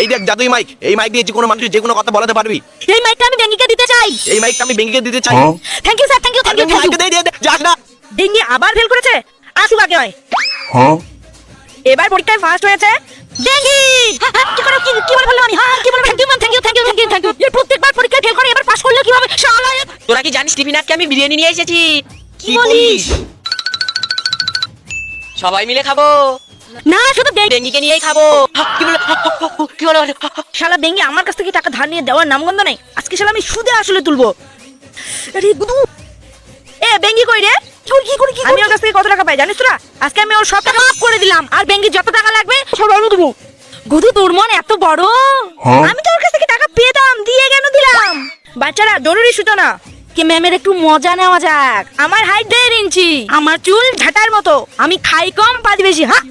এই দেখ জাদুই মাইক, এই মাইক দিয়ে যে কোনো মানুষ যে কোনো কথা বলাতে পারবি। এই মাইকটা আমি বেঙ্গিকে দিতে চাই। এই মাইকটা আমি বেঙ্গিকে দিতে চাই। Thank you sir, thank you, thank you, thank you. দে দে দে, যাস না। বেঙ্গি আবার ফেল করেছে, আসুক আগে হয়। এবার পরীক্ষায় ফার্স্ট হয়েছে বেঙ্গি। কি করে কি বলে বললাম আমি? হ্যাঁ কি বলে? Thank you ma'am, thank you, thank you, thank you, thank you. এর প্রত্যেকবার পরীক্ষায় ফেল করে, এবার পাস করলে কিভাবে? শালা তোরা কি জানিস টিফিন আজকে আমি বিরিয়ানি নিয়ে এসেছি? কি বলিস? সবাই মিলে খাবো। না শুধু বেঙ্গিকে নিয়েই খাবো। কি বলে? কি বলে? শালা বেঙ্গি আমার কাছ থেকে টাকা ধার নিয়ে দেওয়ার নামগন্ধ নাই। আজকে শালা আমি সুদে আসলে তুলবো। আরে গুদু, এ বেঙ্গি কই রে? আমি ওর কাছ থেকে কত টাকা পাই জানিস তোরা? আজকে আমি ওর সব টাকা মাফ করে দিলাম, আর বেঙ্গি যত টাকা লাগবে সব আমি দেবো। গুদু তোর মন এত বড়। আমি তো ওর কাছ থেকে টাকা পেতাম, দিয়ে কেন দিলাম? বাচ্চারা জরুরি সূচনা, কি ম্যামের একটু মজা নেওয়া যাক। আমার হাইট 1.5 ইঞ্চি, আমার চুল ঝাঁটার মতো, আমি খাই কম পাজি বেশি। হ্যাঁ